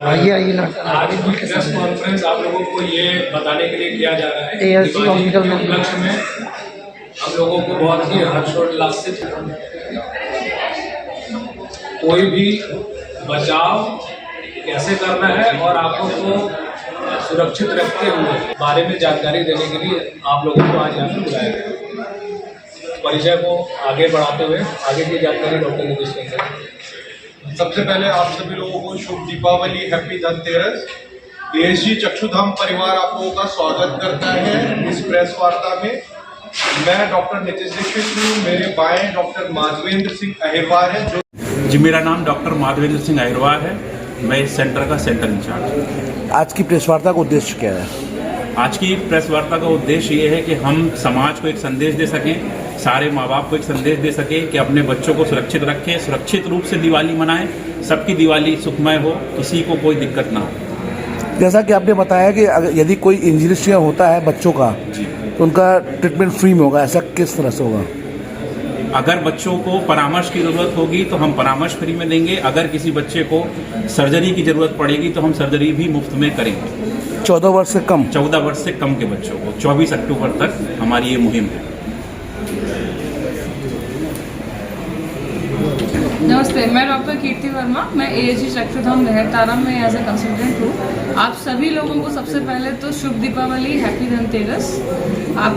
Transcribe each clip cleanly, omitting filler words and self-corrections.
आइए ना। आज की प्रेस कॉन्फ्रेंस आप लोगों को ये बताने के लिए किया जा रहा है ASG दिवाली के हॉस्पिटल में उपलक्ष्य में हम लोगों को बहुत ही हर्षोल्लास से कोई भी बचाव कैसे करना है और आपको को सुरक्षित रखते हुए बारे में जानकारी देने के लिए आप लोगों को आज यहाँ पे बुलाया गया। परिचय को आगे बढ़ाते हुए आगे की जानकारी डॉक्टर नीतीश करेंगे। सबसे पहले आप सभी लोगों को शुभ दीपावली, हैप्पी धनतेरस। एएसजी चक्षुधाम परिवार आप लोगों का स्वागत करता है इस प्रेस वार्ता में। मैं डॉक्टर नीतीश दीक्षित हूँ, मेरे बाएं डॉक्टर माधवेंद्र सिंह अहिरवार है। जो जी, मेरा नाम डॉक्टर माधवेंद्र सिंह अहिरवार है, मैं इस सेंटर का सेंटर इंचार्ज। आज की प्रेस वार्ता का उद्देश्य क्या है? आज की प्रेस वार्ता का उद्देश्य ये है कि हम समाज को एक संदेश दे सकें, सारे माँ बाप को एक संदेश दे सकें कि अपने बच्चों को सुरक्षित रखें, सुरक्षित रूप से दिवाली मनाएं, सबकी दिवाली सुखमय हो, किसी को कोई दिक्कत ना हो। जैसा कि आपने बताया कि यदि कोई इंजरी होता है बच्चों का तो उनका ट्रीटमेंट फ्री में होगा, ऐसा किस तरह से होगा? अगर बच्चों को परामर्श की ज़रूरत होगी तो हम परामर्श फ्री में देंगे। अगर किसी बच्चे को सर्जरी की ज़रूरत पड़ेगी तो हम सर्जरी भी मुफ्त में करेंगे। 14 वर्ष से कम? 14 वर्ष से कम के बच्चों को 24 अक्टूबर तक हमारी ये मुहिम है। नमस्ते, मैं डॉक्टर कीर्ति वर्मा, मैं एएसजी चक्षुधाम लहरतारा में एज ए कंसल्टेंट हूँ। आप सभी लोगों को सबसे पहले तो शुभ दीपावली, हैप्पी धनतेरस। आप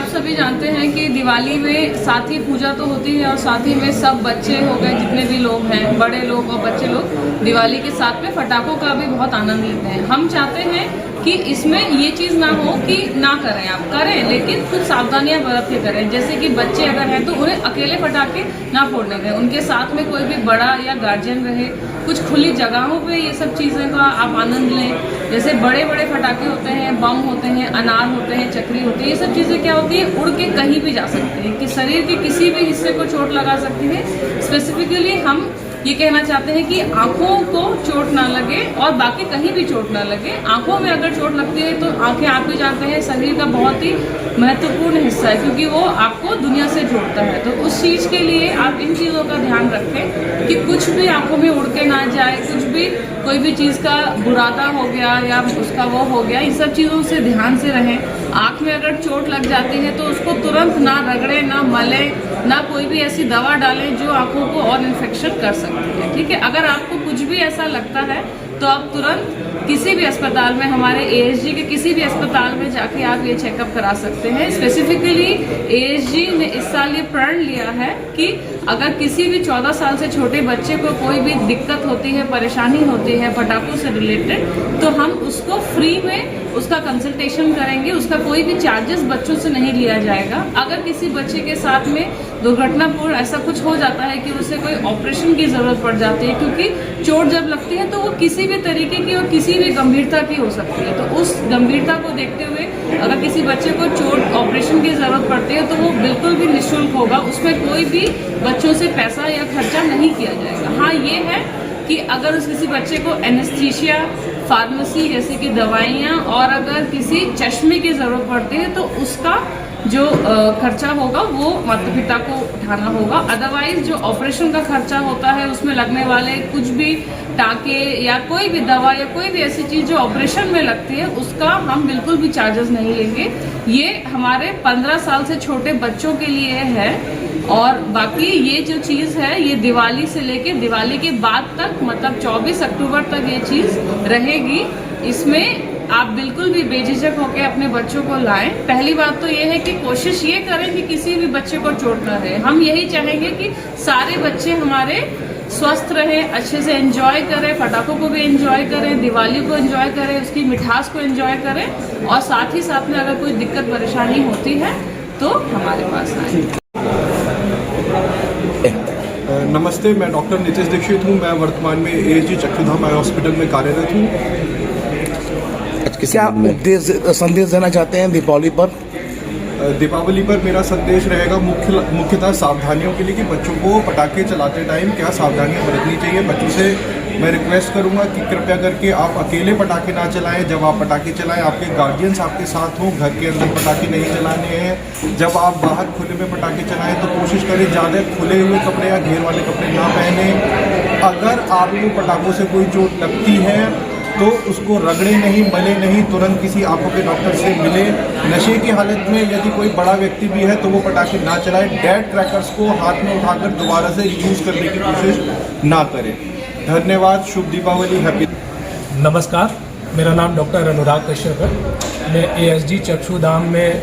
सभी जानते हैं कि दिवाली में साथ ही पूजा तो होती है और साथ ही में सब बच्चे हो गए, जितने भी लोग हैं, बड़े लोग और बच्चे लोग, दिवाली के साथ में पटाखों का भी बहुत आनंद लेते हैं। हम चाहते हैं कि इसमें ये चीज़ ना हो कि ना करें, आप करें लेकिन कुछ सावधानियां बरत के करें। जैसे कि बच्चे अगर हैं तो उन्हें अकेले पटाखे ना फोड़ने दें, उनके साथ में कोई भी बड़ा या गार्जियन रहे। कुछ खुली जगहों पे ये सब चीज़ें का आप आनंद लें। जैसे बड़े बड़े पटाखे होते हैं, बम होते हैं, अनार होते हैं, चक्री होती है, ये सब चीज़ें क्या होती है, उड़ के कहीं भी जा सकती है, कि शरीर के किसी भी हिस्से को चोट लगा सकती है। स्पेसिफिकली हम ये कहना चाहते हैं कि आंखों को चोट ना लगे और बाकी कहीं भी चोट ना लगे। आंखों में अगर चोट लगती है तो आंखें, आप भी जानते हैं, शरीर का बहुत ही महत्वपूर्ण हिस्सा है क्योंकि वो आपको दुनिया से जोड़ता है। तो उस चीज़ के लिए आप इन चीज़ों का ध्यान रखें कि कुछ भी आंखों में उड़ के ना जाए, कुछ भी कोई भी चीज़ का बुरादा हो गया या उसका वो हो गया, इन सब चीज़ों से ध्यान से रहें। आँख में अगर चोट लग जाती है तो उसको तुरंत ना रगड़े, ना मले, ना कोई भी ऐसी दवा डालें जो आँखों को और इन्फेक्शन कर सकती है। ठीक है, अगर आपको कुछ भी ऐसा लगता है तो आप तुरंत किसी भी अस्पताल में, हमारे एएसजी के किसी भी अस्पताल में जाके आप ये चेकअप करा सकते हैं। स्पेसिफिकली एएसजी ने इस साल ये प्रण लिया है कि अगर किसी भी 14 साल से छोटे बच्चे को कोई भी दिक्कत होती है, परेशानी होती है पटाखों से रिलेटेड, तो हम उसको फ्री में उसका कंसल्टेशन करेंगे। उसका कोई भी चार्जेस बच्चों से नहीं लिया जाएगा। अगर किसी बच्चे के साथ में दुर्घटनापूर्ण ऐसा कुछ हो जाता है कि उसे कोई ऑपरेशन की ज़रूरत पड़ जाती है, क्योंकि चोट जब लगती है तो वो किसी भी तरीके की और किसी भी गंभीरता की हो सकती है, तो उस गंभीरता को देखते हुए अगर किसी बच्चे को चोट ऑपरेशन की ज़रूरत पड़ती है तो वो बिल्कुल भी निःशुल्क होगा, उसमें कोई भी बच्चों से पैसा या खर्चा नहीं किया जाएगा। हाँ, ये है कि अगर उस किसी बच्चे को एनेस्थीसिया, फार्मेसी जैसे कि दवाइयाँ और अगर किसी चश्मे की ज़रूरत पड़ती है तो उसका जो खर्चा होगा वो माता पिता को उठाना होगा। अदरवाइज जो ऑपरेशन का खर्चा होता है उसमें लगने वाले कुछ भी टाके या कोई भी दवा या कोई भी ऐसी चीज़ जो ऑपरेशन में लगती है उसका हम बिल्कुल भी चार्जेस नहीं लेंगे। ये हमारे 15 साल से छोटे बच्चों के लिए है और बाकी ये जो चीज़ है ये दिवाली से लेके दिवाली के बाद तक, मतलब 24 अक्टूबर तक ये चीज़ रहेगी। इसमें आप बिल्कुल भी बेझिझक होकर अपने बच्चों को लाएं। पहली बात तो ये है कि कोशिश ये करें कि किसी भी बच्चे को चोट ना रहे। हम यही चाहेंगे कि सारे बच्चे हमारे स्वस्थ रहें, अच्छे से एंजॉय करें, पटाखों को भी एंजॉय करें, दिवाली को एंजॉय करें, उसकी मिठास को एंजॉय करें और साथ ही साथ में अगर कोई दिक्कत परेशानी होती है तो हमारे पास आए। नमस्ते, मैं डॉक्टर नीतीश दीक्षित हूँ, मैं वर्तमान में एएसजी चक्षुधाम हॉस्पिटल में कार्यरत हूँ। क्या संदेश देना चाहते हैं दीपावली पर? दीपावली पर मेरा संदेश रहेगा मुख्यतः सावधानियों के लिए कि बच्चों को पटाखे चलाते टाइम क्या सावधानियां बरतनी चाहिए, बच्चों से मैं रिक्वेस्ट करूंगा कि कृपया करके आप अकेले पटाखे ना चलाएं। जब आप पटाखे चलाएं आपके गार्जियंस आपके साथ हों। घर के अंदर पटाखे नहीं चलाने हैं। जब आप बाहर खुले में पटाखे चलाएं तो कोशिश करें ज़्यादा खुले हुए कपड़े या घेर वाले कपड़े ना पहने। अगर आपको पटाखों से कोई चोट लगती है तो उसको रगड़े नहीं, मले नहीं, तुरंत किसी आंखों के डॉक्टर से मिले। नशे की हालत में यदि कोई बड़ा व्यक्ति भी है तो वो पटाखे ना चलाए। डेड क्रैकर्स को हाथ में उठाकर दोबारा से यूज़ करने की कोशिश ना करें। धन्यवाद। शुभ दीपावली। हैप्पी। नमस्कार, मेरा नाम डॉक्टर अनुराग कश्यप है। मैं ASG चक्षुधाम में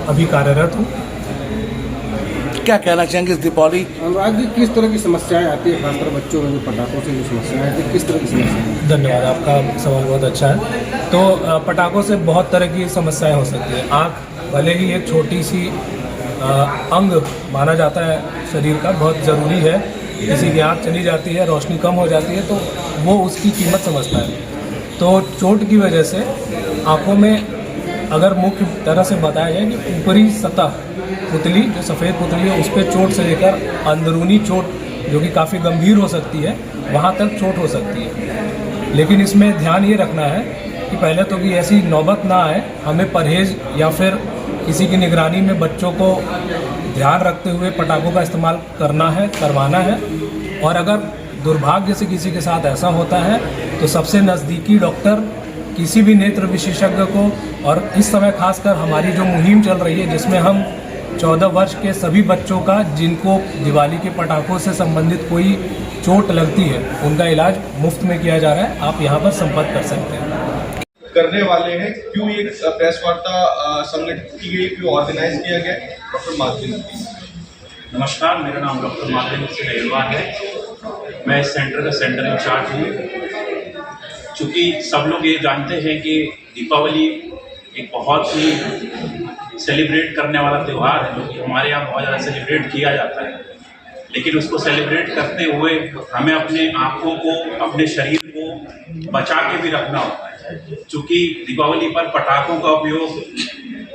अभी कार्यरत हूँ। क्या कहना चाहेंगे इस दीपावली? अनुराग जी, किस तरह की समस्याएं आती है, खासकर बच्चों में जो पटाखों से जो समस्याएं आती है, किस तरह की समस्याएं? धन्यवाद, आपका सवाल बहुत अच्छा है। तो पटाखों से बहुत तरह की समस्याएं हो सकती हैं। आँख भले ही एक छोटी सी अंग माना जाता है शरीर का, बहुत ज़रूरी है। किसी की आँख चली जाती है, रोशनी कम हो जाती है तो वो उसकी कीमत समझता है। तो चोट की वजह से आँखों में अगर मुख्य तरह से बताया जाए कि ऊपरी सतह पुतली, जो सफ़ेद पुतली है, उस पर चोट से लेकर अंदरूनी चोट जो कि काफ़ी गंभीर हो सकती है, वहाँ तक चोट हो सकती है। लेकिन इसमें ध्यान ये रखना है कि पहले तो कि ऐसी नौबत ना आए। हमें परहेज़ या फिर किसी की निगरानी में बच्चों को ध्यान रखते हुए पटाखों का इस्तेमाल करवाना है। और अगर दुर्भाग्य से किसी के साथ ऐसा होता है तो सबसे नज़दीकी डॉक्टर, किसी भी नेत्र विशेषज्ञ को, और इस समय खासकर हमारी जो मुहिम चल रही है जिसमें हम 14 वर्ष के सभी बच्चों का जिनको दिवाली के पटाखों से संबंधित कोई चोट लगती है उनका इलाज मुफ्त में किया जा रहा है। आप यहाँ पर संपर्क कर सकते हैं। करने वाले हैं। क्यों ये प्रेस वार्ता संगठित की गई, क्यों ऑर्गेनाइज किया गया? डॉक्टर माधवी। नमस्कार, मेरा नाम डॉक्टर माधवी सिंह है। मैं इस सेंटर का सेंटर इंचार्ज हूँ। चूँकि सब लोग ये जानते हैं कि दीपावली एक बहुत ही सेलिब्रेट करने वाला त्यौहार है, जो कि हमारे यहाँ बहुत ज़्यादा सेलिब्रेट किया जाता है। लेकिन उसको सेलिब्रेट करते हुए हमें अपने आँखों को, अपने शरीर को बचा के भी रखना होता है। चूँकि दीपावली पर पटाखों का उपयोग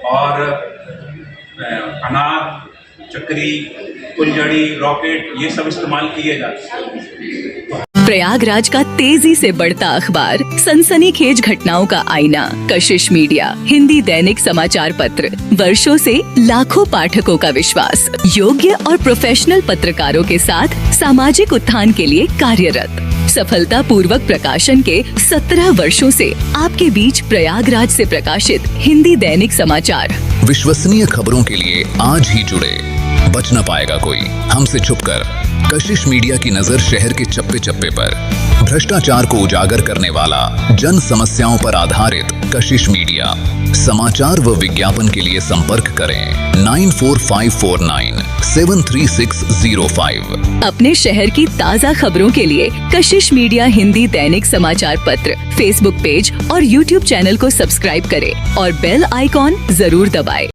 और अनार, चक्री, फुलझड़ी, रॉकेट, ये सब इस्तेमाल किए जाते हैं। प्रयागराज का तेजी से बढ़ता अखबार, सनसनीखेज घटनाओं का आईना, कशिश मीडिया, हिंदी दैनिक समाचार पत्र, वर्षों से लाखों पाठकों का विश्वास, योग्य और प्रोफेशनल पत्रकारों के साथ सामाजिक उत्थान के लिए कार्यरत, सफलता पूर्वक प्रकाशन के 17 वर्षों से आपके बीच प्रयागराज से प्रकाशित हिंदी दैनिक समाचार। विश्वसनीय खबरों के लिए आज ही जुड़े, बच न पाएगा कोई हमसे छुपकर। कशिश मीडिया की नजर शहर के चप्पे चप्पे पर, भ्रष्टाचार को उजागर करने वाला, जन समस्याओं पर आधारित कशिश मीडिया। समाचार व विज्ञापन के लिए संपर्क करें 94549 73605। अपने शहर की ताज़ा खबरों के लिए कशिश मीडिया हिंदी दैनिक समाचार पत्र फेसबुक पेज और YouTube चैनल को सब्सक्राइब करें और बेल आइकॉन जरूर दबाएं।